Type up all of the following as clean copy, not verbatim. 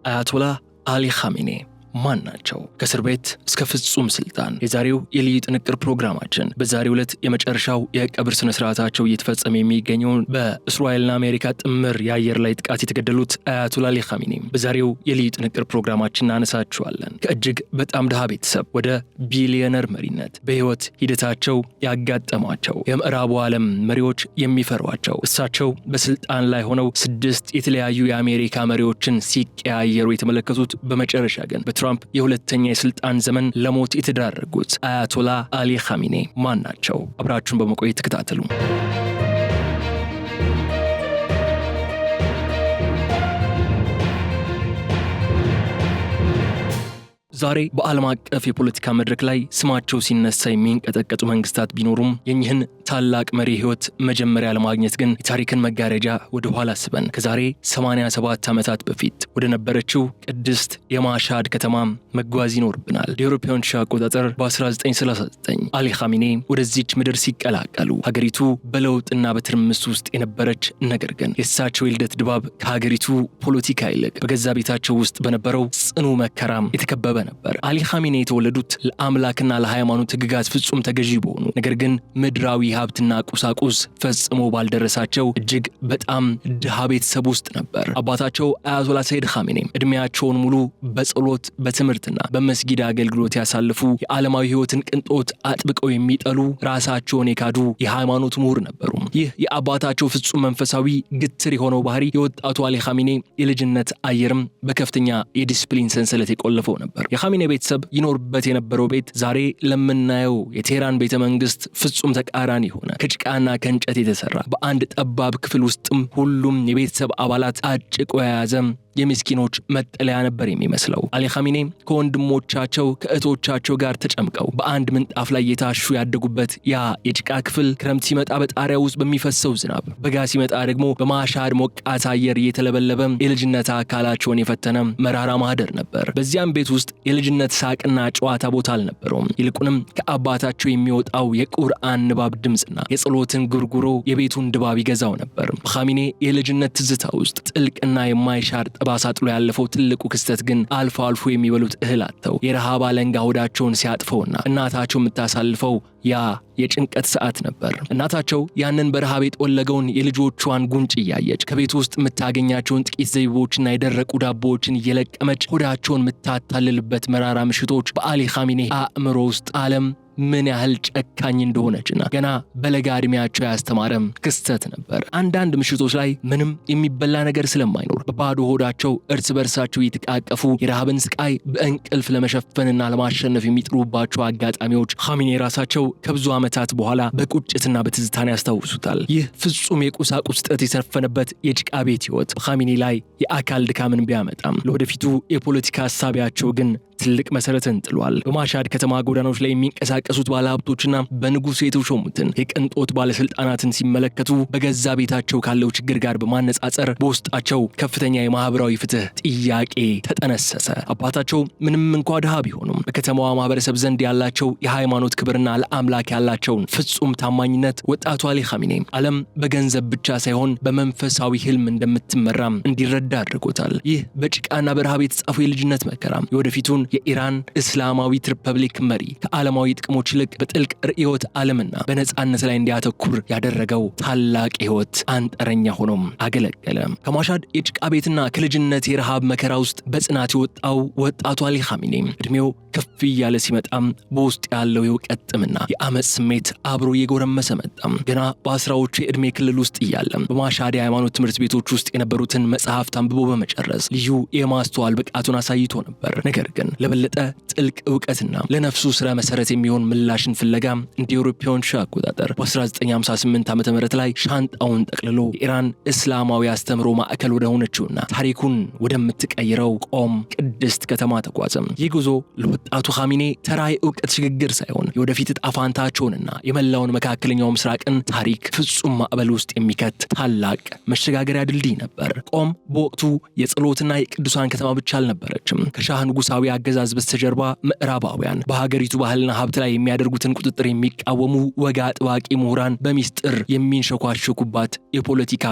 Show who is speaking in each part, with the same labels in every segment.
Speaker 1: አያቶላ አሊ ኻሜኒ ማን ናቸው? ከእስር ቤት እስከ ፍጹም ስልጣን። የዛሬው የልዩ ጥንቅር ፕሮግራማችን በዛሬው ዕለት የመጨረሻው የቀብር ስነ ስርዓታቸው እየተፈጸመ የሚገኘውን በእስራኤልና አሜሪካ ጥምር የአየር ላይ ጥቃት የተገደሉት አያቶላ አሊ ኻሜኒ በዛሬው የልዩ ጥንቅር ፕሮግራማችን እናነሳቸዋለን። ከእጅግ በጣም ድሃ ቤተሰብ ወደ ቢሊዮነር መሪነት በህይወት ሂደታቸው ያጋጠሟቸው የምዕራቡ ዓለም መሪዎች የሚፈሯቸው እሳቸው በስልጣን ላይ ሆነው 6 የተለያዩ የአሜሪካ መሪዎችን ሲቀያየሩ የተመለከቱት በመጨረሻ ግን ትራምፕ የሁለተኛ የስልጣን ዘመን ለሞት የተዳረጉት አያቶላ አሊ ኻሜኒ ማን ናቸው? አብራችሁን በመቆየት ተከታተሉ። ዛሬ በዓለም አቀፍ የፖለቲካ መድረክ ላይ ስማቸው ሲነሳ የሚንቀጠቀጡ መንግስታት ቢኖሩም የኚህን ታላቅ መሪ ህይወት መጀመሪያ ለማግኘት ግን የታሪክን መጋረጃ ወደ ኋላ ስበን ከዛሬ 87 ዓመታት በፊት ወደ ነበረችው ቅድስት የማሻድ ከተማ መጓዝ ይኖርብናል። የአውሮፓውያን አቆጣጠር በ1939 አሊ ኻሜኒ ወደዚች ምድር ሲቀላቀሉ ሀገሪቱ በለውጥና በትርምስ ውስጥ የነበረች፣ ነገር ግን የእሳቸው የልደት ድባብ ከሀገሪቱ ፖለቲካ ይልቅ በገዛ ቤታቸው ውስጥ በነበረው ጽኑ መከራም የተከበበ ነበር። አሊ ኻሜኒ የተወለዱት ለአምላክና ለሃይማኖት ህግጋት ፍጹም ተገዢ በሆኑ ነገር ግን ምድራዊ ሀብትና ቁሳቁስ ፈጽሞ ባልደረሳቸው እጅግ በጣም ድሃ ቤተሰብ ውስጥ ነበር። አባታቸው አያቶላ ሰይድ ኻሜኒ እድሜያቸውን ሙሉ በጸሎት በትምህርትና በመስጊድ አገልግሎት ያሳልፉ፣ የዓለማዊ ህይወትን ቅንጦት አጥብቀው የሚጠሉ ራሳቸውን የካዱ የሃይማኖት ምሁር ነበሩ። ይህ የአባታቸው ፍጹም መንፈሳዊ ግትር የሆነው ባህሪ የወጣቱ አሊ ኻሜኒ የልጅነት አየርም በከፍተኛ የዲስፕሊን ሰንሰለት የቆለፈው ነበር። የኻሜኒ ቤተሰብ ይኖርበት የነበረው ቤት ዛሬ ለምናየው የቴህራን ቤተ መንግስት ፍጹም ተቃራኒ ሆነ። ከጭቃና ከእንጨት የተሰራ በአንድ ጠባብ ክፍል ውስጥም ሁሉም የቤተሰብ አባላት አጭቆ የያዘ የምስኪኖች መጠለያ ነበር የሚመስለው። አሊ ኻሜኒ ከወንድሞቻቸው ከእህቶቻቸው ጋር ተጨምቀው በአንድ ምንጣፍ ላይ የታሹ ያደጉበት ያ የጭቃ ክፍል ክረምት ሲመጣ በጣሪያ ውስጥ በሚፈሰው ዝናብ፣ በጋ ሲመጣ ደግሞ በማሻድ ሞቃት አየር እየተለበለበ የልጅነት አካላቸውን የፈተነ መራራ ማህደር ነበር። በዚያም ቤት ውስጥ የልጅነት ሳቅና ጨዋታ ቦታ አልነበረውም። ይልቁንም ከአባታቸው የሚወጣው የቁርአን ንባብ ድምፅና የጸሎትን ጉርጉሮ የቤቱን ድባብ ይገዛው ነበር። በኻሜኒ የልጅነት ትዝታ ውስጥ ጥልቅና የማይሻር ባሳጥሎ ያለፈው ትልቁ ክስተት ግን አልፎ አልፎ የሚበሉት እህል አጥተው የረሃብ አለንጋ ሆዳቸውን ሲያጥፈውና እናታቸው የምታሳልፈው ያ የጭንቀት ሰዓት ነበር። እናታቸው ያንን በረሃብ የጠወለገውን የልጆቿን ጉንጭ እያየች ከቤት ውስጥ የምታገኛቸውን ጥቂት ዘይቦችና የደረቁ ዳቦዎችን እየለቀመች ሆዳቸውን የምታታልልበት መራራ ምሽቶች በአሊ ኻሜኒ አእምሮ ውስጥ ዓለም ምን ያህል ጨካኝ እንደሆነችና ገና በለጋ እድሜያቸው ያስተማረም ክስተት ነበር። አንዳንድ ምሽቶች ላይ ምንም የሚበላ ነገር ስለማይኖር በባዶ ሆዳቸው እርስ በርሳቸው እየተቃቀፉ የረሃብን ስቃይ በእንቅልፍ ለመሸፈንና ለማሸነፍ የሚጥሩባቸው አጋጣሚዎች ኻሜኒ ራሳቸው ከብዙ ዓመታት በኋላ በቁጭትና በትዝታን ያስታውሱታል። ይህ ፍጹም የቁሳቁስ እጥረት የሰፈነበት የጭቃ ቤት ህይወት በኻሜኒ ላይ የአካል ድካምን ቢያመጣም ለወደፊቱ የፖለቲካ ሀሳቢያቸው ግን ትልቅ መሰረትን ጥሏል። በማሻድ ከተማ ጎዳናዎች ላይ የሚንቀሳቀሱት ባለሀብቶችና በንጉሱ የተሾሙትን የቅንጦት ባለስልጣናትን ሲመለከቱ በገዛ ቤታቸው ካለው ችግር ጋር በማነጻጸር በውስጣቸው ከፍተኛ የማህበራዊ ፍትህ ጥያቄ ተጠነሰሰ። አባታቸው ምንም እንኳ ድሃ ቢሆኑም በከተማዋ ማህበረሰብ ዘንድ ያላቸው የሃይማኖት ክብርና ለአምላክ ያላቸውን ፍጹም ታማኝነት ወጣቱ አሊ ኻሜኒ ዓለም በገንዘብ ብቻ ሳይሆን በመንፈሳዊ ህልም እንደምትመራም እንዲረዳ አድርጎታል። ይህ በጭቃና በረሃብ የተጻፈው የልጅነት መከራም የወደፊቱን የኢራን እስላማዊት ሪፐብሊክ መሪ ከዓለማዊ ጥቅሞች ይልቅ በጥልቅ ርዕዮተ ዓለምና በነጻነት ላይ እንዲያተኩር ያደረገው ታላቅ ህይወት አንጠረኛ ሆኖም አገለገለ። ከማሻድ የጭቃ ቤትና ከልጅነት የረሃብ መከራ ውስጥ በጽናት የወጣው ወጣቱ አሊ ኻሜኒ እድሜው ከፍ እያለ ሲመጣም በውስጥ ያለው የእውቀት ጥምና የአመፅ ስሜት አብሮ እየጎረመሰ መጣም። ገና በአስራዎቹ የዕድሜ ክልል ውስጥ እያለ በማሻድ የሃይማኖት ትምህርት ቤቶች ውስጥ የነበሩትን መጽሐፍት አንብቦ በመጨረስ ልዩ የማስተዋል ብቃቱን አሳይቶ ነበር። ነገር ግን ለበለጠ ጥልቅ ዕውቀትና ለነፍሱ ስራ መሰረት የሚሆን ምላሽን ፍለጋ እንደ አውሮፓውያን አቆጣጠር በ1958 ዓመተ ምህረት ላይ ሻንጣውን ጠቅልሎ የኢራን እስላማዊ አስተምሮ ማዕከል ወደ ሆነችውና ታሪኩን ወደምትቀይረው ቆም ቅድስት ከተማ ተጓዘም። ይህ ጉዞ ለወጣቱ ኻሜኒ ተራ የዕውቀት ሽግግር ሳይሆን የወደፊት ዕጣ ፈንታቸውንና የመላውን መካከለኛው ምስራቅን ታሪክ ፍጹም ማዕበል ውስጥ የሚከት ታላቅ መሸጋገሪያ ድልድይ ነበር። ቆም በወቅቱ የጸሎትና የቅዱሳን ከተማ ብቻ አልነበረችም። ከሻህ ንጉሳዊ አገዛዝ በስተጀርባ ምዕራባውያን በሀገሪቱ ባህልና ሀብት ላይ የሚያደርጉትን ቁጥጥር የሚቃወሙ ወግ አጥባቂ ምሁራን በሚስጥር የሚንሸኳሸኩባት የፖለቲካ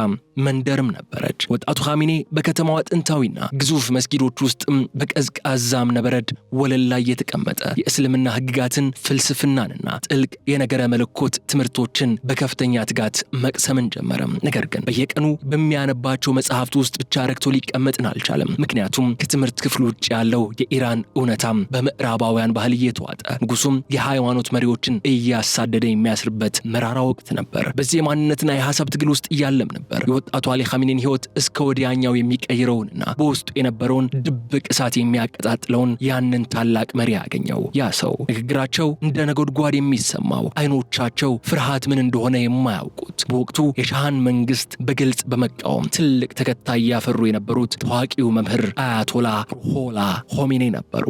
Speaker 1: መንደርም ነበረች። ወጣቱ ኻሜኔ በከተማዋ ጥንታዊና ግዙፍ መስጊዶች ውስጥም በቀዝቃዛ እብነበረድ ወለል ላይ የተቀመጠ የእስልምና ህግጋትን፣ ፍልስፍናንና ጥልቅ የነገረ መለኮት ትምህርቶችን በከፍተኛ ትጋት መቅሰምን ጀመረ። ነገር ግን በየቀኑ በሚያነባቸው መጽሐፍት ውስጥ ብቻ ረክቶ ሊቀመጥን አልቻለም። ምክንያቱም ከትምህርት ክፍል ውጭ ያለው የኢራን እውነታም በምዕራባውያን ባህል እየተዋጠ ንጉሱም የሃይማኖት መሪዎችን እያሳደደ የሚያስርበት መራራ ወቅት ነበር። በዚህ የማንነትና የሐሳብ ትግል ውስጥ እያለም ነበር የወጣቱ አሊ ኻሜኔን ህይወት እስከ ወዲያኛው የሚቀይረውንና በውስጡ የነበረውን ድብቅ እሳት የሚያቀጣጥለውን ያንን ታላቅ መሪ ያገኘው። ያ ሰው ንግግራቸው እንደ ነጎድጓድ የሚሰማው፣ አይኖቻቸው ፍርሃት ምን እንደሆነ የማያውቁት፣ በወቅቱ የሻሃን መንግስት በግልጽ በመቃወም ትልቅ ተከታይ ያፈሩ የነበሩት ታዋቂው መምህር አያቶላ ሩሆላ ኾሜኒ ነበሩ።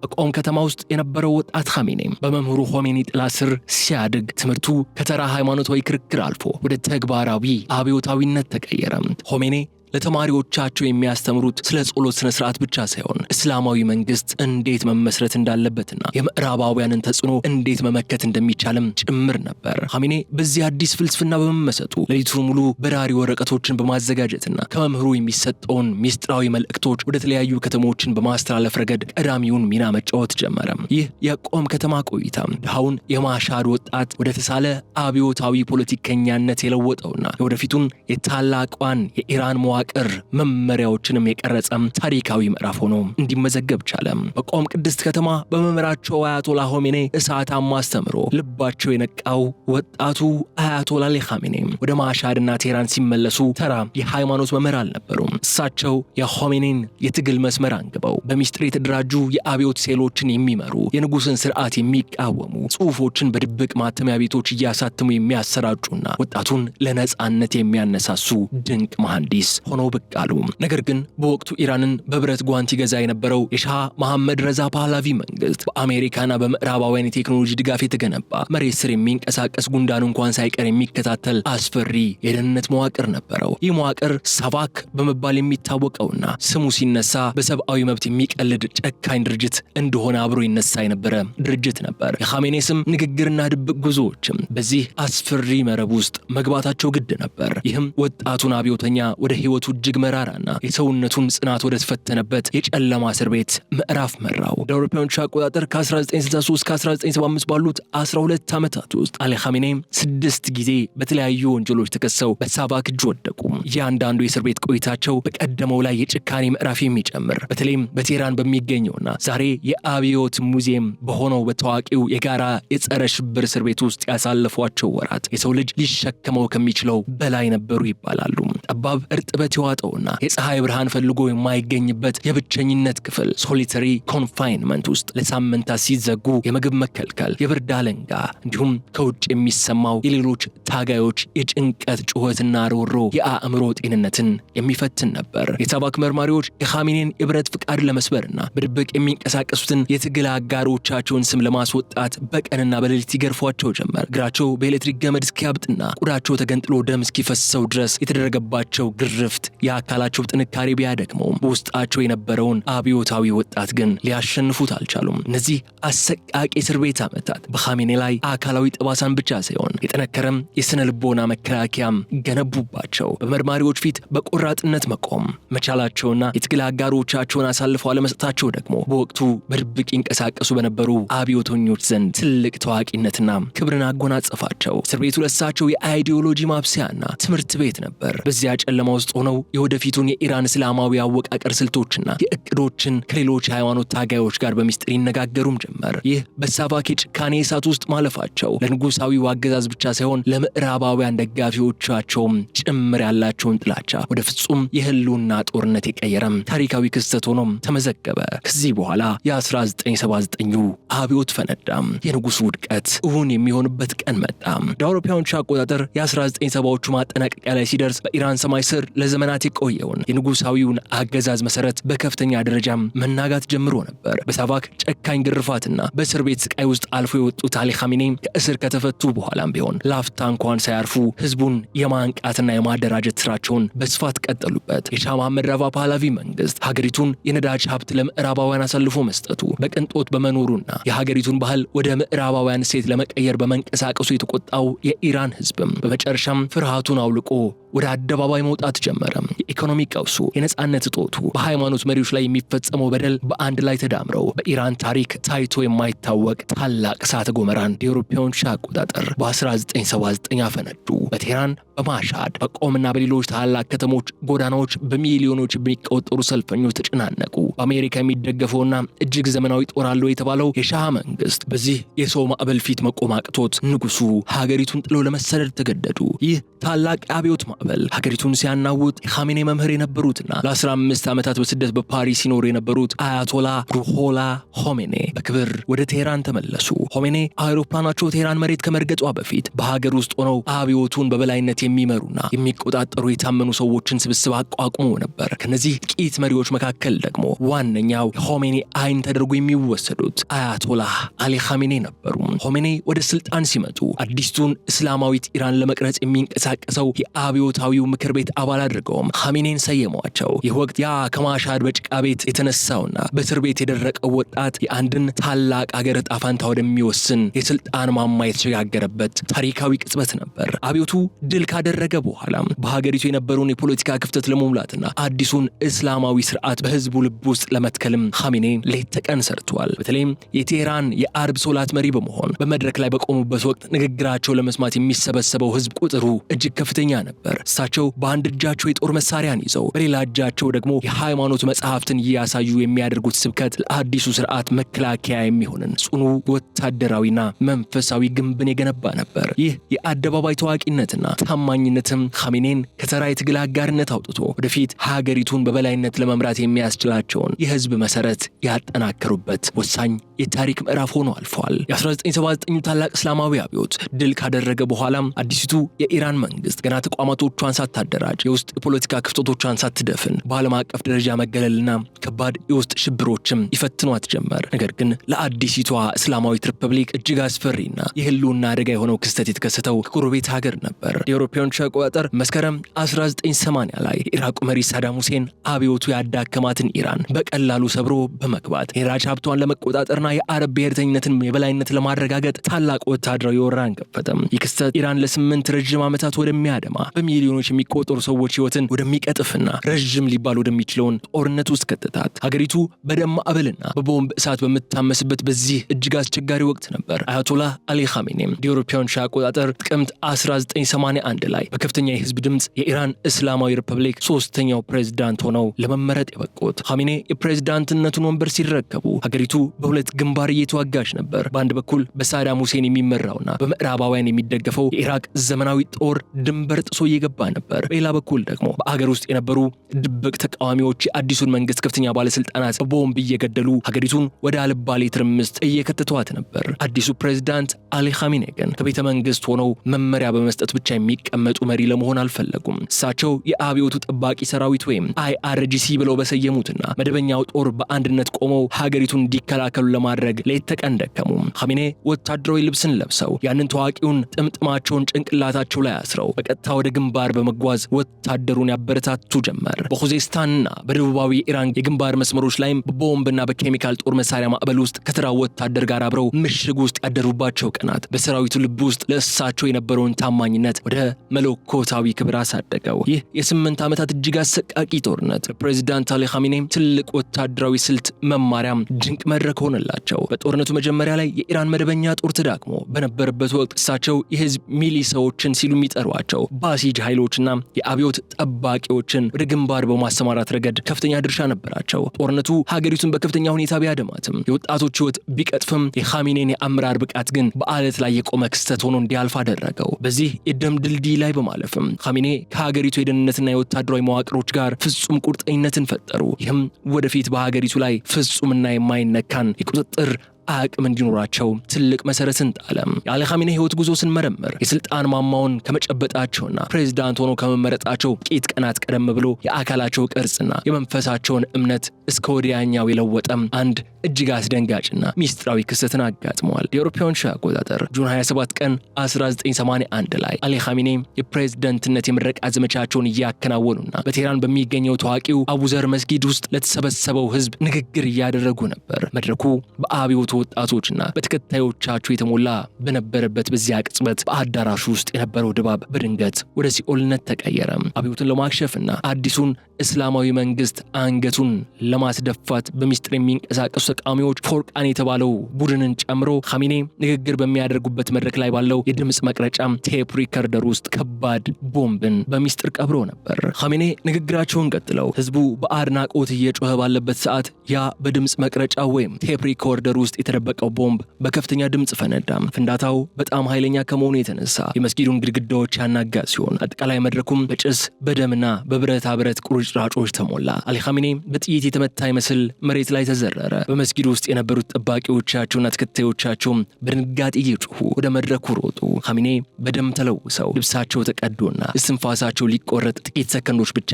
Speaker 1: በቆም ከተማ ውስጥ የነበረው ወጣት ኻሜኔ በመምህሩ ኾሜኒ ጥላ ስር ሲያድግ ትምህርቱ ከተራ ሃይማኖታዊ ክርክር አልፎ ወደ ተግባራዊ አብዮታዊነት ተቀየረ። ኾሜኒ ለተማሪዎቻቸው የሚያስተምሩት ስለ ጸሎት ስነ ስርዓት ብቻ ሳይሆን እስላማዊ መንግስት እንዴት መመስረት እንዳለበትና የምዕራባውያንን ተጽዕኖ እንዴት መመከት እንደሚቻልም ጭምር ነበር። ኻሜኔ በዚህ አዲስ ፍልስፍና በመመሰጡ ሌሊቱን ሙሉ በራሪ ወረቀቶችን በማዘጋጀትና ከመምህሩ የሚሰጠውን ሚስጥራዊ መልእክቶች ወደ ተለያዩ ከተሞችን በማስተላለፍ ረገድ ቀዳሚውን ሚና መጫወት ጀመረ። ይህ የቆም ከተማ ቆይታ ድሃውን የማሻድ ወጣት ወደ ተሳለ አብዮታዊ ፖለቲከኛነት የለወጠውና የወደፊቱን የታላቋን የኢራን ቅር መመሪያዎችንም የቀረጸም ታሪካዊ ምዕራፍ ሆኖ እንዲመዘገብ ቻለ። በቆም ቅድስት ከተማ በመምህራቸው አያቶላ ኾሜኒ እሳታማ አስተምሮ ልባቸው የነቃው ወጣቱ አያቶላ አሊ ኻሜኔ ወደ ማሻድና ቴህራን ሲመለሱ ተራ የሃይማኖት መምህር አልነበሩም። እሳቸው የኾሜኒን የትግል መስመር አንግበው በሚስጥር የተደራጁ የአብዮት ሴሎችን የሚመሩ፣ የንጉስን ስርዓት የሚቃወሙ ጽሑፎችን በድብቅ ማተሚያ ቤቶች እያሳተሙ የሚያሰራጩና ወጣቱን ለነጻነት የሚያነሳሱ ድንቅ መሐንዲስ ሆኖ ብቅ አሉ። ነገር ግን በወቅቱ ኢራንን በብረት ጓንት ይገዛ የነበረው የሻህ መሐመድ ረዛ ፓህላቪ መንግስት በአሜሪካና በምዕራባውያን የቴክኖሎጂ ድጋፍ የተገነባ መሬት ስር የሚንቀሳቀስ ጉንዳን እንኳን ሳይቀር የሚከታተል አስፈሪ የደህንነት መዋቅር ነበረው። ይህ መዋቅር ሳቫክ በመባል የሚታወቀውና ስሙ ሲነሳ በሰብአዊ መብት የሚቀልድ ጨካኝ ድርጅት እንደሆነ አብሮ ይነሳ የነበረ ድርጅት ነበር። የኻሜኔ ስም፣ ንግግርና ድብቅ ጉዞዎችም በዚህ አስፈሪ መረብ ውስጥ መግባታቸው ግድ ነበር። ይህም ወጣቱን አብዮተኛ ወደ ህይወቱ እጅግ መራራና የሰውነቱን ጽናት ወደ ተፈተነበት የጨለማ እስር ቤት ምዕራፍ መራው። እንደ አውሮፓውያኑ አቆጣጠር ከ1963 እስከ 1975 ባሉት 12 ዓመታት ውስጥ አሊ ኻሜኔ 6 ጊዜ በተለያዩ ወንጀሎች ተከሰው በሳቫክ እጅ ወደቁ። እያንዳንዱ የእስር ቤት ቆይታቸው በቀደመው ላይ የጭካኔ ምዕራፍ የሚጨምር፣ በተለይም በቴህራን በሚገኘውና ዛሬ የአብዮት ሙዚየም በሆነው በታዋቂው የጋራ የጸረ ሽብር እስር ቤት ውስጥ ያሳለፏቸው ወራት የሰው ልጅ ሊሸከመው ከሚችለው በላይ ነበሩ ይባላሉ። ጠባብ እርጥበት የዋጠውና የፀሐይ ብርሃን ፈልጎ የማይገኝበት የብቸኝነት ክፍል ሶሊተሪ ኮንፋይንመንት ውስጥ ለሳምንታት ሲዘጉ የምግብ መከልከል፣ የብርድ አለንጋ እንዲሁም ከውጭ የሚሰማው የሌሎች ታጋዮች የጭንቀት ጩኸትና ሮሮ የአእምሮ ጤንነትን የሚፈትን ነበር። የሳቫክ መርማሪዎች የኻሜኔን የብረት ፍቃድ ለመስበርና በድብቅ የሚንቀሳቀሱትን የትግል አጋሮቻቸውን ስም ለማስወጣት በቀንና በሌሊት ይገርፏቸው ጀመር። እግራቸው በኤሌክትሪክ ገመድ እስኪያብጥና ቆዳቸው ተገንጥሎ ደም እስኪፈሰው ድረስ የተደረገባቸው ግርፍት የአካላቸው ጥንካሬ ቢያደክመውም በውስጣቸው የነበረውን አብዮታዊ ወጣት ግን ሊያሸንፉት አልቻሉም። እነዚህ አሰቃቂ እስር ቤት ዓመታት በኻሜኔ ላይ አካላዊ ጠባሳን ብቻ ሳይሆን የጠነከረም የስነ ልቦና መከላከያም ገነቡባቸው። በመርማሪዎች ፊት በቆራጥነት መቆም መቻላቸውና የትግል አጋሮቻቸውን አሳልፈው አለመስጠታቸው ደግሞ በወቅቱ በድብቅ ይንቀሳቀሱ በነበሩ አብዮተኞች ዘንድ ትልቅ ታዋቂነትና ክብርን አጎናጸፋቸው። እስር ቤቱ ለሳቸው የአይዲዮሎጂ ማብሰያና ትምህርት ቤት ነበር። በዚያ ጨለማ ውስጥ ሆነው የወደፊቱን የኢራን እስላማዊ አወቃቀር ስልቶችና የእቅዶችን ከሌሎች ሃይማኖት ታጋዮች ጋር በሚስጥር ይነጋገሩም ጀመር። ይህ በሳቫክ የጭካኔ እሳት ውስጥ ማለፋቸው ለንጉሳዊው አገዛዝ ብቻ ሳይሆን ለምዕራባውያን ደጋፊዎቻቸውም ጭምር ያላቸውን ጥላቻ ወደ ፍጹም የህልውና ጦርነት የቀየረም ታሪካዊ ክስተት ሆኖም ተመዘገበ። ከዚህ በኋላ የ1979ኙ አብዮት ፈነዳም። የንጉሱ ውድቀት እውን የሚሆንበት ቀን መጣ። እንደ አውሮፓውያኑ አቆጣጠር የ1970ዎቹ ማጠናቀቂያ ላይ ሲደርስ በኢራን ሰማይ ስር ለዘመናት የቆየውን የንጉሳዊውን አገዛዝ መሰረት በከፍተኛ ደረጃም መናጋት ጀምሮ ነበር። በሳቫክ ጨካኝ ግርፋትና በእስር ቤት ስቃይ ውስጥ አልፎ የወጡት አሊ ኻሜኒ ከእስር ከተፈቱ በኋላም ቢሆን ላፍታ እንኳን ሳያርፉ ህዝቡን የማንቃትና የማደራጀት ስራቸውን በስፋት ቀጠሉበት። የሻህ መሐመድ ራቫ ፓህላቪ መንግስት ሀገሪቱን የነዳጅ ሀብት ለምዕራባውያን አሳልፎ መስጠቱ በቅንጦት በመኖሩና የሀገሪቱን ባህል ወደ ምዕራባውያን ሴት ለመቀየር በመንቀሳቀሱ የተቆጣው የኢራን ህዝብም በመጨረሻም ፍርሃቱን አውልቆ ወደ አደባባይ መውጣት ጀመረ። የኢኮኖሚ ቀውሱ፣ የነጻነት እጦቱ፣ በሃይማኖት መሪዎች ላይ የሚፈጸመው በደል በአንድ ላይ ተዳምረው በኢራን ታሪክ ታይቶ የማይታወቅ ታላቅ እሳተ ገሞራን የአውሮፓውያን አቆጣጠር በ1979 አፈነዱ። በቴህራን፣ በማሻድ፣ በቆምና በሌሎች ታላላቅ ከተሞች ጎዳናዎች በሚሊዮኖች የሚቆጠሩ ሰልፈኞች ተጨናነቁ። በአሜሪካ የሚደገፈውና እጅግ ዘመናዊ ጦር አለው የተባለው የሻህ መንግስት በዚህ የሰው ማዕበል ፊት መቆም አቅቶት ንጉሱ ሀገሪቱን ጥሎ ለመሰደድ ተገደዱ። ይህ ታላቅ የአብዮት ማዕበል ሀገሪቱን ሲያናውጥ የኻሜኒ መምህር የነበሩትና ለ15 ዓመታት በስደት በፓሪስ ሲኖሩ የነበሩት አያቶላ ሩሆላ ሆሜኔ በክብር ወደ ቴህራን ተመለሱ። ሆሜኔ አውሮፕላናቸው ቴህራን መሬት ከመርገጧ በፊት በሀገር ውስጥ ሆነው አብዮቱን በበላይነት የሚመሩና የሚቆጣጠሩ የታመኑ ሰዎችን ስብስብ አቋቁሞ ነበር። ከነዚህ ጥቂት መሪዎች መካከል ደግሞ ዋነኛው የሆሜኒ አይን ተደርጎ የሚወሰዱት አያቶላህ አሊ ኻሜኒ ነበሩ። ሆሜኒ ወደ ስልጣን ሲመጡ አዲስቱን እስላማዊት ኢራን ለመቅረጽ የሚንቀሳቀሰው የአብዮታዊው ምክር ቤት አባል አድርገውም ኻሜኒን ሰየሟቸው። ይህ ወቅት ያ ከማሻድ በጭቃ ቤት የተነሳውና በእስር ቤት የደረቀው ወጣት የአንድን ታላቅ አገር ዕጣ ፈንታ ወደሚወስን የስልጣን ማማ የተሸጋገረበት ታሪካዊ ቅጽበት ነበር። አብዮቱ ድል ካደረገ በኋላም በሀገሪቱ የነበረውን የፖለቲካ ክፍተት ለመሙላትና አዲሱን እስላማዊ ስርዓት በህዝቡ ልብ ውስጥ ለመትከልም ኻሜኒ ሌት ተቀን ሰርተዋል። በተለይም የቴህራን የአርብ ሶላት መሪ በመሆን በመድረክ ላይ በቆሙበት ወቅት ንግግራቸው ለመስማት የሚሰበሰበው ህዝብ ቁጥሩ እጅግ ከፍተኛ ነበር። እሳቸው በአንድ እጃቸው የጦር መሳሪያን ይዘው በሌላ እጃቸው ደግሞ የሃይማኖት መጽሐፍትን እያሳዩ የሚያደርጉት ስብከት ለአዲሱ ስርዓት መከላከያ የሚሆንን ጽኑ ወታደራዊና መንፈሳዊ ግንብን የገነባ ነበር። ይህ የአደባባይ ታዋቂነትና ታማኝነትም ኻሜኒን ከተራ የትግል አጋርነት አውጥቶ ወደፊት ሀገሪቱን በበላይነት ለመምራት የሚያስችላቸውን የህዝብ መሰረት ያጠናከሩበት ወሳኝ የታሪክ ምዕራፍ ሆኖ አልፏል። የ1979 ታላቅ እስላማዊ አብዮት ድል ካደረገ በኋላም አዲሲቱ የኢራን መንግስት ገና ተቋማቶቿን ሳታደራጅ የውስጥ የፖለቲካ ክፍተቶቿን ሳትደፍን በዓለም አቀፍ ደረጃ መገለልና ከባድ የውስጥ ሽብሮችም ይፈትኗት ጀመር። ነገር ግን ለአዲሲቷ እስላማዊት ሪፐብሊክ እጅግ አስፈሪና የህልውና አደጋ የሆነው ክስተት የተከሰተው ከጎረቤት ሀገር ነበር። የአውሮፓውያን አቆጣጠር መስከረም 1980 ላይ የኢራቁ መሪ ሳዳም ሁሴን አብዮቱ ያዳከማትን ኢራን በቀላሉ ሰብሮ በመግባት የነዳጅ ሀብቷን ለመቆጣጠርና የአረብ ብሔርተኝነትን የበላይነት ለማረጋገጥ ታላቅ ወታደራዊ ወረራን ከፈተም። ይህ ክስተት ኢራን ለ8 ረጅም ዓመታት ወደሚያደማ በሚሊዮኖች የሚቆጠሩ ሰዎች ህይወትን ወደሚቀጥፍና ረጅም ሊባል ወደሚችለውን ጦርነት ውስጥ ከተታት። ሀገሪቱ በደም ማዕበልና በቦምብ እሳት በምታመስበት በዚህ እጅግ አስቸጋሪ ወቅት ነበር አያቶላህ አሊ ኻሜኒም የአውሮፓውያን አቆጣጠር ጥቅምት 1981 ላይ በከፍተኛ የህዝብ ድምጽ የኢራን እስላማዊ ሪፐብሊክ ሶስተኛው ፕሬዝዳንት ሆነው ለመመረጥ የበቁት። ኻሜኒ የፕሬዝዳንትነቱን ወንበር ሲረከቡ ሀገሪቱ በሁለት ግንባር እየተዋጋች ነበር። በአንድ በኩል በሳዳም ሁሴን የሚመራውና በምዕራባውያን የሚደገፈው የኢራቅ ዘመናዊ ጦር ድንበር ጥሶ እየገባ ነበር። በሌላ በኩል ደግሞ በአገር ውስጥ የነበሩ ድብቅ ተቃዋሚዎች የአዲሱን መንግስት ከፍተኛ ባለስልጣናት በቦምብ እየገደሉ ሀገሪቱን ወደ አልባሌ ትርምስት እየከተቷት ነበር። አዲሱ ፕሬዝዳንት አሊ ኻሜኒ ግን ከቤተ መንግስት ሆነው መመሪያ በመስጠት ብቻ የሚቀመጡ መሪ ለመሆን አልፈለጉም። እሳቸው የአብዮቱ ጠባቂ ሰራዊት ወይም IRGC ብለው በሰየሙትና መደበኛው ጦር በአንድነት ቆመው ሀገሪቱን እንዲከላከሉ ለማድረግ ሌት ተቀን ደከሙ። ኻሜኒ ወታደራዊ ልብስን ለብሰው ያንን ታዋቂውን ጥምጥማቸውን ጭንቅላታቸው ላይ አስረው በቀጥታ ወደ ግንባር በመጓዝ ወታደሩን ያበረታቱ ጀመር። በኹዜስታንና በደቡባዊ ኢራን የግንባር መስመሮች ላይም በቦምብና በኬሚካል ጦር መሳሪያ ማዕበል ውስጥ ከተራው ወታደር ጋር አብረው ምሽግ ውስጥ ያደሩባቸው ቀናት በሰራዊቱ ልብ ውስጥ ለእሳቸው የነበረውን ታማኝነት ወደ መለኮታዊ ክብር አሳደገው። ይህ የ8 ዓመታት እጅግ አሰቃቂ ጦርነት ለፕሬዝዳንት አሊ ኻሜኒ ትልቅ ወታደራዊ ስልት መማሪያም ድንቅ መድረክ ሆነላቸው። በጦርነቱ መጀመሪያ ላይ የኢራን መደበኛ ጦር ተዳክሞ በነበረበት ወቅት እሳቸው የህዝብ ሚሊሻዎችን ሲሉ የሚጠሯቸው ባሲጅ ኃይሎችና የአብዮት ጠባቂዎችን ወደ ግንባር በማሰማራት ረገድ ከፍተኛ ድርሻ ነበራቸው። ጦርነቱ ሀገሪቱን በከፍተኛ ሁኔታ ቢያደማትም የወጣቶች ህይወት ቢቀጥፍም የኻሜኒን የአመራር ብቃት ግን በአለት ላይ የቆመ ክስተት ሆኖ እንዲያልፍ አደረገው። በዚህ የደም ድልድይ ላይ በማለፍም ኻሜኒ ከሀገሪቱ የደህንነትና የወታደራዊ መዋቅሮች ጋር ፍጹም ቁርጠኝነትን ፈጠሩ። ይህም ወደፊት በሀገሪቱ ላይ ፍጹምና የማይነካን የቁጥጥር አቅም እንዲኖራቸው ትልቅ መሰረትን ጣለ። የአሊ ኻሜኔ ህይወት ጉዞ ስንመረምር የስልጣን ማማውን ከመጨበጣቸውና ፕሬዝዳንት ሆኖ ከመመረጣቸው ጥቂት ቀናት ቀደም ብሎ የአካላቸው ቅርጽና የመንፈሳቸውን እምነት እስከ ወዲያኛው የለወጠም አንድ እጅግ አስደንጋጭና ሚስጥራዊ ክስተትን አጋጥመዋል። የአውሮፓውያን አቆጣጠር ጁን 27 ቀን 1981 ላይ አሊ ኻሜኔ የፕሬዝዳንትነት የምረቃ ዘመቻቸውን እያከናወኑና በቴህራን በሚገኘው ታዋቂው አቡዘር መስጊድ ውስጥ ለተሰበሰበው ህዝብ ንግግር እያደረጉ ነበር። መድረኩ በአብዮቱ ወጣቶችና በተከታዮቻቸው የተሞላ በነበረበት በዚያ ቅጽበት በአዳራሹ ውስጥ የነበረው ድባብ በድንገት ወደ ሲኦልነት ተቀየረ። አብዮቱን ለማክሸፍና አዲሱን እስላማዊ መንግስት አንገቱን ለማስደፋት በሚስጥር የሚንቀሳቀሱ ተቃዋሚዎች ፎርቃን የተባለው ቡድንን ጨምሮ ኻሜኔ ንግግር በሚያደርጉበት መድረክ ላይ ባለው የድምጽ መቅረጫ ቴፕ ሪከርደር ውስጥ ከባድ ቦምብን በሚስጥር ቀብሮ ነበር። ኻሜኔ ንግግራቸውን ቀጥለው ህዝቡ በአድናቆት እየጮኸ ባለበት ሰዓት ያ በድምጽ መቅረጫ ወይም ቴፕ ሪኮርደር ውስጥ የተደበቀው ቦምብ በከፍተኛ ድምጽ ፈነዳ። ፍንዳታው በጣም ኃይለኛ ከመሆኑ የተነሳ የመስጊዱን ግድግዳዎች ያናጋ ሲሆን አጠቃላይ መድረኩም በጭስ በደምና በብረታ ብረት ቁርጭራጮች ተሞላ። አሊ ኻሜኔ በጥይት የተመታ ይመስል መሬት ላይ ተዘረረ። በመስጊዱ ውስጥ የነበሩት ጠባቂዎቻቸውና ተከታዮቻቸው በድንጋጤ እየጮሁ ወደ መድረኩ ሮጡ። ኻሜኔ በደም ተለውሰው ልብሳቸው ተቀዶና እስትንፋሳቸው ሊቆረጥ ጥቂት ሰከንዶች ብቻ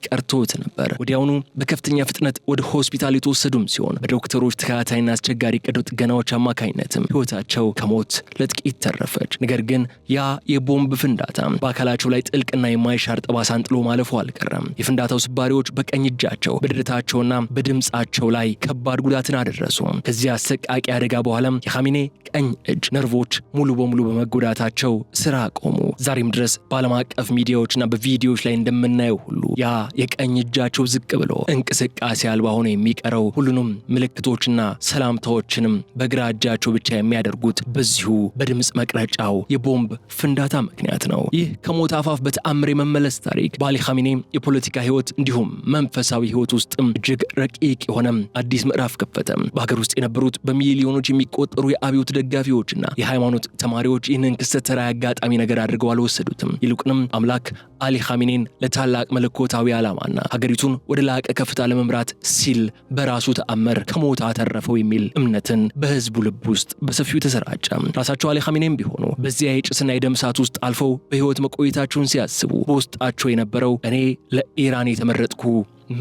Speaker 1: ቀርቶት ነበር። ወዲያውኑ በከፍተኛ ፍጥነት ወደ ሆስፒታል የተወሰዱም ሲሆን በዶክተሮች ተከታታይና አስቸጋሪ ቀዶ ጥገናዎች አማካኝነትም ህይወታቸው ከሞት ለጥቂት ተረፈች። ነገር ግን ያ የቦምብ ፍንዳታ በአካላቸው ላይ ጥልቅና የማይሻር ጠባሳን ጥሎ ማለፉ አልቀረም። የፍንዳታው ስባሪዎች በቀኝ እጃቸው በደረታቸውና በድምጻቸው ላይ ከባድ ጉዳትን አደረሱ። ከዚህ አሰቃቂ አደጋ በኋላም የኻሜኔ ቀኝ እጅ ነርቮች ሙሉ በሙሉ በመጎዳታቸው ስራ ቆሙ። ዛሬም ድረስ በዓለም አቀፍ ሚዲያዎችና በቪዲዮዎች ላይ እንደምናየው ሁሉ ያ የቀኝ እጃቸው ዝቅ ብሎ እንቅስቃሴ አልባ ሆኖ የሚቀረው ሁሉንም ምልክቶችና ሰላምታዎችንም በግራ እጃቸው ብቻ የሚያደርጉት በዚሁ በድምጽ መቅረጫው የቦምብ ፍንዳታ ምክንያት ነው። ይህ ከሞት አፋፍ በተአምር የመመለስ ታሪክ በአሊ ኻሜኔ የፖለቲካ ህይወት እንዲሁም መንፈሳዊ ህይወት ውስጥም እጅግ ረቂቅ የሆነ አዲስ ምዕራፍ ከፈተ። በሀገር ውስጥ የነበሩት በሚሊዮኖች የሚቆጠሩ የአብዮት ደጋፊዎችና የሃይማኖት ተማሪዎች ይህንን ክስተት ተራ አጋጣሚ ነገር አድርገው አልወሰዱትም። ይልቁንም አምላክ አሊ ኻሜኔን ለታላቅ መለኮታዊ ዓላማና ሀገሪቱን ወደ ላቀ ከፍታ ለመምራት ሲል በራሱ ተአምር ከሞት አተረፈው የሚል እምነትን በህዝቡ ልብ ውስጥ በሰፊው ተሰራጨ። ራሳቸው አሊ ኻሜኔም ቢሆኑ በዚያ የጭስና የደም እሳት ውስጥ አልፈው በህይወት መቆየታቸውን ሲያስቡ በውስጣቸው የነበረው እኔ ለኢራን የተመረጥኩ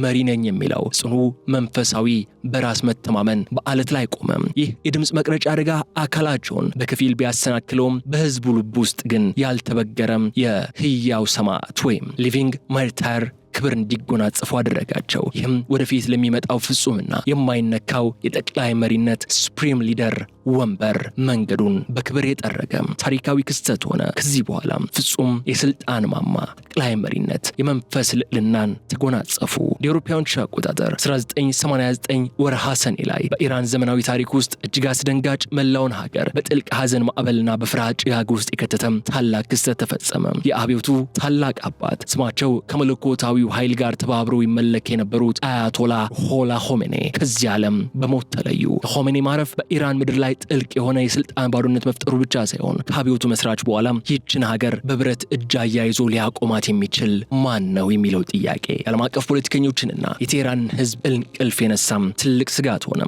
Speaker 1: መሪ ነኝ የሚለው ጽኑ መንፈሳዊ በራስ መተማመን በአለት ላይ ቆመ። ይህ የድምጽ መቅረጫ አደጋ አካላቸውን በከፊል ቢያሰናክለውም በህዝቡ ልብ ውስጥ ግን ያልተበገረም የህያው ሰማዕት ወይም ሊቪንግ ማርታር ክብር እንዲጎናጸፉ አደረጋቸው። ይህም ወደፊት ለሚመጣው ፍጹምና የማይነካው የጠቅላይ መሪነት ሱፕሪም ሊደር ወንበር መንገዱን በክብር የጠረገ ታሪካዊ ክስተት ሆነ። ከዚህ በኋላ ፍጹም የስልጣን ማማ ጠቅላይ መሪነት የመንፈስ ልዕልናን ተጎናጸፉ። የአውሮፓውያን አቆጣጠር 1989 ወርሃ ሰኔ ላይ በኢራን ዘመናዊ ታሪክ ውስጥ እጅግ አስደንጋጭ መላውን ሀገር በጥልቅ ሐዘን ማዕበልና በፍርሃት ጭጋግ ውስጥ የከተተም ታላቅ ክስተት ተፈጸመ። የአብዮቱ ታላቅ አባት ስማቸው ከመለኮታዊ ኃይል ጋር ተባብረው ይመለክ የነበሩት አያቶላ ሩሆላ ኻሜኔ ከዚህ ዓለም በሞት ተለዩ። ኻሜኔ ማረፍ በኢራን ምድር ላይ ጥልቅ የሆነ የስልጣን ባዶነት መፍጠሩ ብቻ ሳይሆን ከአብዮቱ መስራች በኋላ ይህችን ሀገር በብረት እጅ አያይዞ ሊያቆማት የሚችል ማን ነው የሚለው ጥያቄ የዓለም አቀፍ ፖለቲከኞችንና የቴህራን ህዝብ እንቅልፍ የነሳም ትልቅ ስጋት ሆነ።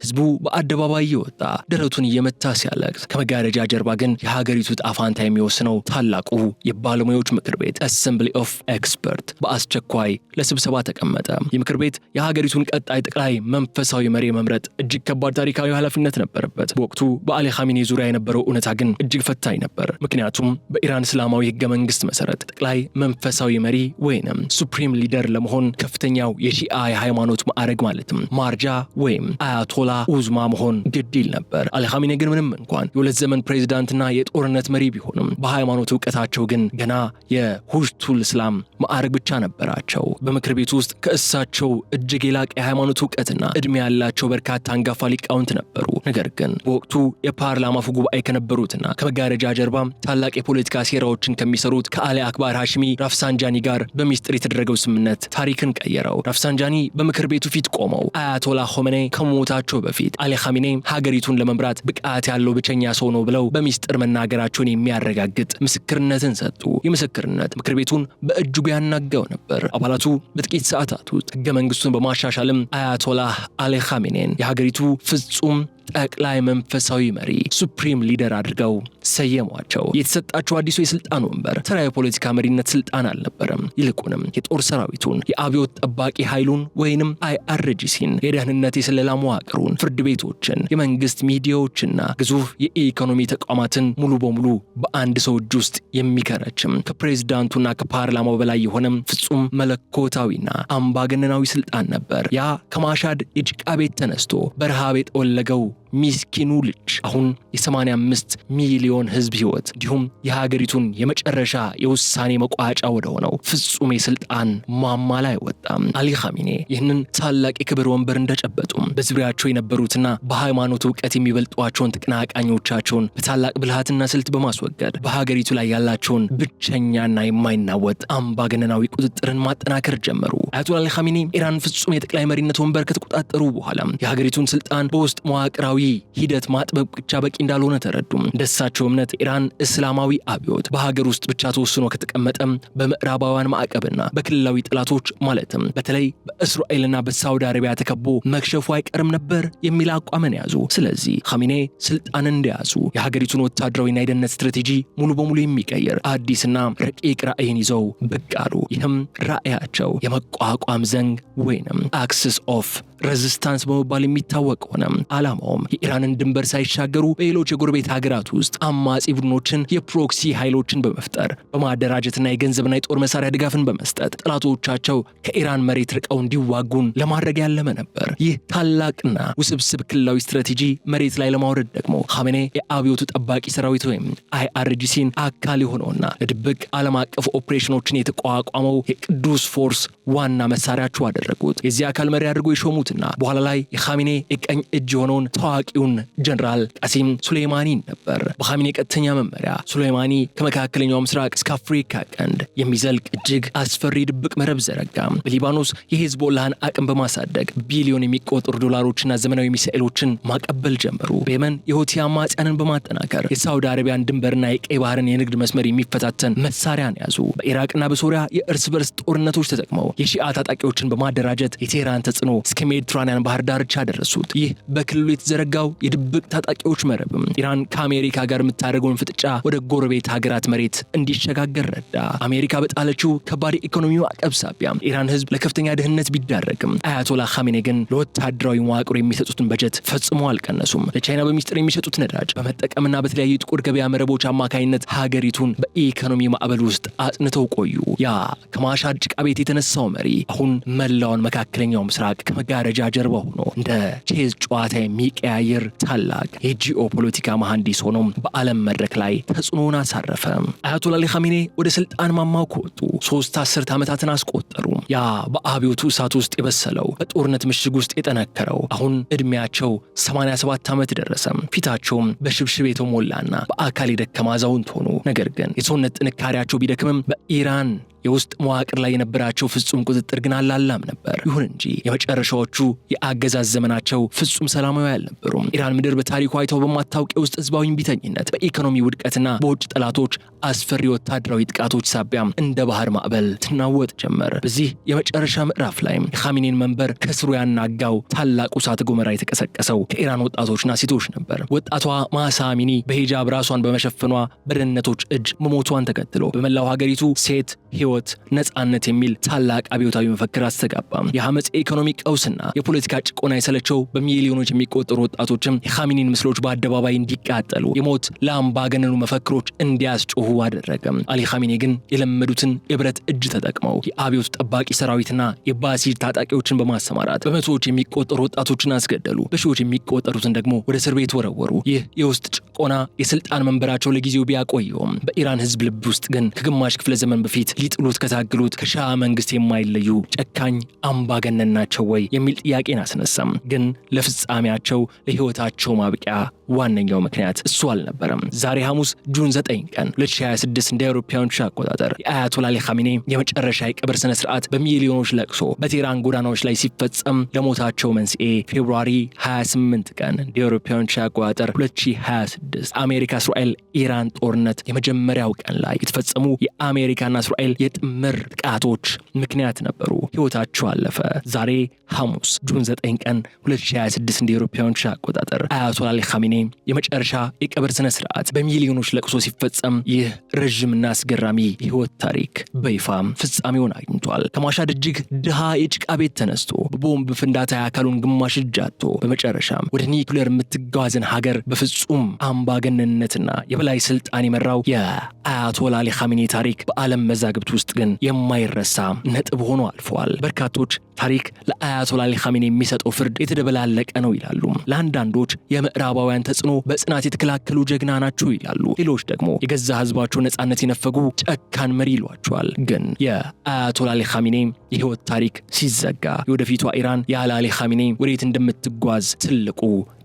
Speaker 1: ህዝቡ በአደባባይ እየወጣ ደረቱን እየመታ ሲያለቅስ ከመጋረጃ ጀርባ ግን የሀገሪቱ ጣፋንታ የሚወስነው ታላቁ የባለሙያዎች ምክር ቤት አሰምብሊ ኦፍ ኤክስፐርት በአስቸኳይ ለስብሰባ ተቀመጠ። የምክር ቤት የሀገሪቱን ቀጣይ ጠቅላይ መንፈሳዊ መሪ መምረጥ እጅግ ከባድ ታሪካዊ ኃላፊነት ነበረበት። በወቅቱ በአሊ ኻሜኔ ዙሪያ የነበረው እውነታ ግን እጅግ ፈታኝ ነበር። ምክንያቱም በኢራን እስላማዊ ህገ መንግስት መሰረት ጠቅላይ መንፈሳዊ መሪ ወይንም ሱፕሪም ሊደር ለመሆን ከፍተኛው የሺአ የሃይማኖት ማዕረግ ማለትም ማርጃ ወይም አያቶላ ኡዝማ መሆን ግድ ይል ነበር። አሊ ኻሜኔ ግን ምንም እንኳን የሁለት ዘመን ፕሬዝዳንትና የጦርነት መሪ ቢሆንም በሃይማኖት ዕውቀታቸው ግን ገና የሁጅቱል እስላም ማዕረግ ብቻ ነበራቸው። በምክር ቤቱ ውስጥ ከእሳቸው እጅግ የላቀ የሃይማኖት ዕውቀትና እድሜ ያላቸው በርካታ አንጋፋ ሊቃውንት ነበሩ። ነገር ግን በወቅቱ የፓርላማ አፈ ጉባኤ ከነበሩትና ከመጋረጃ ጀርባ ታላቅ የፖለቲካ ሴራዎችን ከሚሰሩት ከአሊ አክባር ሃሽሚ ራፍሳንጃኒ ጋር በሚስጥር የተደረገው ስምምነት ታሪክን ቀየረው። ራፍሳንጃኒ በምክር ቤቱ ፊት ቆመው አያቶላ ኻሜኔ ከሞታቸው በፊት አሊ ኻሜኔ ሀገሪቱን ለመምራት ብቃት ያለው ብቸኛ ሰው ነው ብለው በሚስጥር መናገራቸውን የሚያረጋግጥ ምስክርነትን ሰጡ። የምስክርነት ምክር ቤቱን በእጅጉ ያናጋው ነበር። አባላቱ በጥቂት ሰዓታት ውስጥ ህገ መንግስቱን በማሻሻልም አያቶላህ አሊ ኻሜኔን የሀገሪቱ ፍጹም ጠቅላይ መንፈሳዊ መሪ ሱፕሪም ሊደር አድርገው ሰየሟቸው። የተሰጣቸው አዲሱ የስልጣን ወንበር ተራ የፖለቲካ መሪነት ስልጣን አልነበረም። ይልቁንም የጦር ሰራዊቱን፣ የአብዮት ጠባቂ ኃይሉን ወይንም IRGCን፣ የደህንነት የስለላ መዋቅሩን፣ ፍርድ ቤቶችን፣ የመንግስት ሚዲያዎችና ግዙፍ የኢኮኖሚ ተቋማትን ሙሉ በሙሉ በአንድ ሰው እጅ ውስጥ የሚከረችም ከፕሬዝዳንቱና ከፓርላማው በላይ የሆነም ፍጹም መለኮታዊና አምባገነናዊ ስልጣን ነበር። ያ ከማሻድ የጭቃ ቤት ተነስቶ በረሃብ የጠወለገው ሚስኪኑ ልጅ አሁን የ85 ሚሊዮን ህዝብ ህይወት እንዲሁም የሀገሪቱን የመጨረሻ የውሳኔ መቋጫ ወደ ሆነው ፍጹም የስልጣን ማማ ላይ ወጣም። አሊ ኻሜኔ ይህንን ታላቅ የክብር ወንበር እንደጨበጡም በዙሪያቸው የነበሩትና በሃይማኖት እውቀት የሚበልጧቸውን ተቀናቃኞቻቸውን በታላቅ ብልሃትና ስልት በማስወገድ በሀገሪቱ ላይ ያላቸውን ብቸኛና የማይናወጥ አምባገነናዊ ቁጥጥርን ማጠናከር ጀመሩ። አያቶላህ አሊ ኻሜኔ ኢራን ፍጹም የጠቅላይ መሪነት ወንበር ከተቆጣጠሩ በኋላ የሀገሪቱን ስልጣን በውስጥ መዋቅራዊ ሂደት ማጥበቅ ብቻ በቂ እንዳልሆነ ተረዱም። እንደሳቸው እምነት ኢራን እስላማዊ አብዮት በሀገር ውስጥ ብቻ ተወስኖ ከተቀመጠም በምዕራባውያን ማዕቀብና በክልላዊ ጠላቶች ማለትም በተለይ በእስራኤልና በሳውዲ አረቢያ ተከቦ መክሸፉ አይቀርም ነበር የሚል አቋምን ያዙ። ስለዚህ ኻሜኔ ስልጣን እንደያዙ የሀገሪቱን ወታደራዊና የደህንነት ስትራቴጂ ሙሉ በሙሉ የሚቀይር አዲስና ረቂቅ ራዕይን ይዘው ብቅ አሉ። ይህም ራዕያቸው የመቋቋም ዘንግ ወይንም አክሲስ ኦፍ ሬዚስታንስ በመባል የሚታወቅ ሆነ። ዓላማውም የኢራንን ድንበር ሳይሻገሩ በሌሎች የጎረቤት ሀገራት ውስጥ አማጺ ቡድኖችን፣ የፕሮክሲ ኃይሎችን በመፍጠር በማደራጀትና የገንዘብና የጦር መሳሪያ ድጋፍን በመስጠት ጠላቶቻቸው ከኢራን መሬት ርቀው እንዲዋጉን ለማድረግ ያለመ ነበር። ይህ ታላቅና ውስብስብ ክልላዊ ስትራቴጂ መሬት ላይ ለማውረድ ደግሞ ኻሜኔ የአብዮቱ ጠባቂ ሰራዊት ወይም IRGCን አካል የሆነውና ለድብቅ ዓለም አቀፍ ኦፕሬሽኖችን የተቋቋመው የቅዱስ ፎርስ ዋና መሳሪያቸው አደረጉት። የዚህ አካል መሪ አድርጎ የሾሙትና በኋላ ላይ የኻሜኔ የቀኝ እጅ የሆነውን ታዋቂውን ጀነራል ቃሲም ሱሌይማኒን ነበር። በኻሜኔ ቀጥተኛ መመሪያ ሱሌይማኒ ከመካከለኛው ምስራቅ እስከ አፍሪካ ቀንድ የሚዘልቅ እጅግ አስፈሪ ድብቅ መረብ ዘረጋ። በሊባኖስ የሂዝቦላህን አቅም በማሳደግ ቢሊዮን የሚቆጠሩ ዶላሮችና ዘመናዊ ሚሳኤሎችን ማቀበል ጀመሩ። በየመን የሁቲ አማጽያንን በማጠናከር የሳውዲ አረቢያን ድንበርና የቀይ ባህርን የንግድ መስመር የሚፈታተን መሳሪያን ያዙ። በኢራቅና በሶሪያ የእርስ በርስ ጦርነቶች ተጠቅመው የሺአ ታጣቂዎችን በማደራጀት የቴህራን ተጽዕኖ እስከ ሜዲትራኒያን ባህር ዳርቻ ደረሱት። ይህ በክልሉ የተዘረጋው የድብቅ ታጣቂዎች መረብም ኢራን ከአሜሪካ ጋር የምታደርገውን ፍጥጫ ወደ ጎረቤት ሀገራት መሬት እንዲሸጋገር ረዳ። አሜሪካ በጣለችው ከባድ ኢኮኖሚ ማዕቀብ ሳቢያ ኢራን ህዝብ ለከፍተኛ ድህነት ቢዳረግም አያቶላህ ኻሜኔ ግን ለወታደራዊ መዋቅሩ የሚሰጡትን በጀት ፈጽሞ አልቀነሱም። ለቻይና በሚስጥር የሚሸጡት ነዳጅ በመጠቀምና በተለያዩ ጥቁር ገበያ መረቦች አማካኝነት ሀገሪቱን በኢኮኖሚ ማዕበል ውስጥ አጥንተው ቆዩ። ያ ከማሻድ ጭቃ ቤት የተነሳው መሪ አሁን መላውን መካከለኛው ምስራቅ ከመጋረጃ ጀርባ ሆኖ እንደ ቼዝ ጨዋታ የሚቀያየር ታላቅ የጂኦ ፖለቲካ መሐንዲስ ሆኖ በዓለም መድረክ ላይ ተጽዕኖውን አሳረፈ። አያቶላህ አሊ ኻሜኔ ወደ ስልጣን ማማው ከወጡ 3 አስርት ዓመታትን አስቆጠሩ። ያ በአብዮቱ እሳት ውስጥ የበሰለው በጦርነት ምሽግ ውስጥ የጠነከረው አሁን እድሜያቸው 87 ዓመት ደረሰ። ፊታቸውም በሽብሽብ የተሞላና በአካል የደከማ አዛውንት ሆኑ። ነገር ግን የሰውነት ጥንካሬያቸው ቢደክምም በኢራን የውስጥ መዋቅር ላይ የነበራቸው ፍጹም ቁጥጥር ግን አላላም ነበር። ይሁን እንጂ የመጨረሻዎቹ የአገዛዝ ዘመናቸው ፍጹም ሰላማዊ አልነበሩም። ኢራን ምድር በታሪኳ አይተው በማታውቅ የውስጥ ህዝባዊ እምቢተኝነት፣ በኢኮኖሚ ውድቀትና በውጭ ጠላቶች አስፈሪ ወታደራዊ ጥቃቶች ሳቢያ እንደ ባህር ማዕበል ትናወጥ ጀመር። በዚህ የመጨረሻ ምዕራፍ ላይ የኻሜኔን መንበር ከስሩ ያናጋው ታላቁ እሳተ ገሞራ የተቀሰቀሰው ከኢራን ወጣቶችና ሴቶች ነበር። ወጣቷ ማሳ አሚኒ በሂጃብ ራሷን በመሸፈኗ በደህንነቶች እጅ መሞቷን ተከትሎ በመላው ሀገሪቱ ሴት ህይወት ነጻነት የሚል ታላቅ አብዮታዊ መፈክር አስተጋባ። የሐመጽ የኢኮኖሚ ቀውስና የፖለቲካ ጭቆና የሰለቸው በሚሊዮኖች የሚቆጠሩ ወጣቶችም የኻሜኔን ምስሎች በአደባባይ እንዲቃጠሉ፣ የሞት ለአምባገነኑ መፈክሮች እንዲያስጮሁ አደረገ። አሊ ኻሜኔ ግን የለመዱትን የብረት እጅ ተጠቅመው የአብዮት ጠባቂ ሰራዊትና የባሲጅ ታጣቂዎችን በማሰማራት በመቶዎች የሚቆጠሩ ወጣቶችን አስገደሉ። በሺዎች የሚቆጠሩትን ደግሞ ወደ እስር ቤት ወረወሩ። ይህ የውስጥ ጭቆና የስልጣን መንበራቸው ለጊዜው ቢያቆየውም በኢራን ህዝብ ልብ ውስጥ ግን ከግማሽ ክፍለ ዘመን በፊት ሊጥሉ ሊነጥሉት ከታገሉት ከሻህ መንግስት የማይለዩ ጨካኝ አምባገነን ናቸው ወይ የሚል ጥያቄን አስነሳም። ግን ለፍጻሜያቸው ለህይወታቸው ማብቂያ ዋነኛው ምክንያት እሱ አልነበረም። ዛሬ ሐሙስ ጁን 9 ቀን 2026 እንደ አውሮፓውያኖች አቆጣጠር የአያቶላ አሊ ኻሜኒ የመጨረሻ የቀብር ስነ ስርዓት በሚሊዮኖች ለቅሶ በቴህራን ጎዳናዎች ላይ ሲፈጸም ለሞታቸው መንስኤ ፌብሩዋሪ 28 ቀን እንደ አውሮፓውያኖች አቆጣጠር 2026 አሜሪካ እስራኤል ኢራን ጦርነት የመጀመሪያው ቀን ላይ የተፈጸሙ የአሜሪካና እስራኤል የጥምር ጥቃቶች ምክንያት ነበሩ። ህይወታቸው አለፈ። ዛሬ ሐሙስ ጁን 9 ቀን 2026 እንደ አውሮፓውያኖች አቆጣጠር አያቶላ አሊ ኻሜኒ የመጨረሻ የቀብር ስነ ስርዓት በሚሊዮኖች ለቅሶ ሲፈጸም ይህ ረጅምና አስገራሚ የህይወት ታሪክ በይፋ ፍጻሜውን አግኝቷል። ከማሻድ እጅግ ድሃ የጭቃ ቤት ተነስቶ በቦምብ ፍንዳታ የአካሉን ግማሽ እጅ አጥቶ በመጨረሻም ወደ ኒውክሌር የምትጓዝን ሀገር በፍጹም አምባገነንነትና የበላይ ስልጣን የመራው የአያቶላ አሊ ኻሜኒ ታሪክ በዓለም መዛግብት ውስጥ ግን የማይረሳ ነጥብ ሆኖ አልፏል። በርካቶች ታሪክ ለአያቶላ አሊ ኻሜኒ የሚሰጠው ፍርድ የተደበላለቀ ነው ይላሉ። ለአንዳንዶች የምዕራባውያን ተጽዕኖ በጽናት የተከላከሉ ጀግና ናቸው ይላሉ። ሌሎች ደግሞ የገዛ ህዝባቸው ነጻነት የነፈጉ ጨካን መሪ ይሏቸዋል። ግን የአያቶላ አሊ ኻሜኒ የህይወት ታሪክ ሲዘጋ የወደፊቷ ኢራን ያለ አሊ ኻሜኒ ወዴት እንደምትጓዝ ትልቁ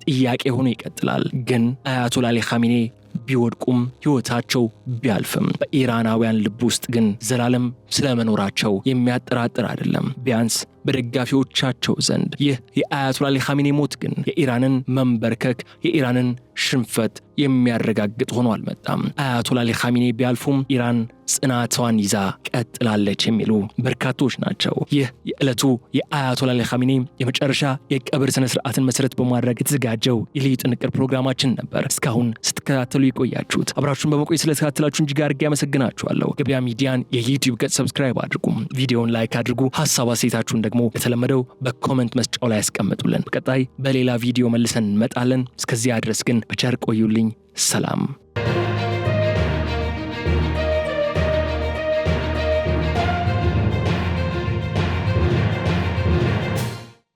Speaker 1: ጥያቄ ሆኖ ይቀጥላል። ግን አያቶላ አሊ ኻሜኒ ቢወድቁም ህይወታቸው ቢያልፍም በኢራናውያን ልብ ውስጥ ግን ዘላለም ስለመኖራቸው የሚያጠራጥር አይደለም። ቢያንስ በደጋፊዎቻቸው ዘንድ ይህ የአያቶላ አሊ ኻሜኒ ሞት ግን የኢራንን መንበርከክ የኢራንን ሽንፈት የሚያረጋግጥ ሆኖ አልመጣም። አያቶላ አሊ ኻሜኒ ቢያልፉም ኢራን ጽናቷን ይዛ ቀጥላለች የሚሉ በርካቶች ናቸው። ይህ የዕለቱ የአያቶላ አሊ ኻሜኒ የመጨረሻ የቀብር ስነ ስርዓትን መሰረት በማድረግ የተዘጋጀው የልዩ ጥንቅር ፕሮግራማችን ነበር። እስካሁን ስትከታተሉ የቆያችሁት አብራችሁን በመቆየት ስለተከታተላችሁ እጅግ አድርጌ አመሰግናችኋለሁ። ገበያ ሚዲያን የዩቲዩብ ገጽ ሰብስክራይብ አድርጉ፣ ቪዲዮውን ላይክ አድርጉ፣ ሐሳብ አስተያየታችሁን ደግሞ ለተለመደው በኮሜንት መስጫው ላይ ያስቀምጡልን። በቀጣይ በሌላ ቪዲዮ መልሰን እንመጣለን። እስከዚያ ድረስ ግን በቸር ቆዩልኝ። ሰላም።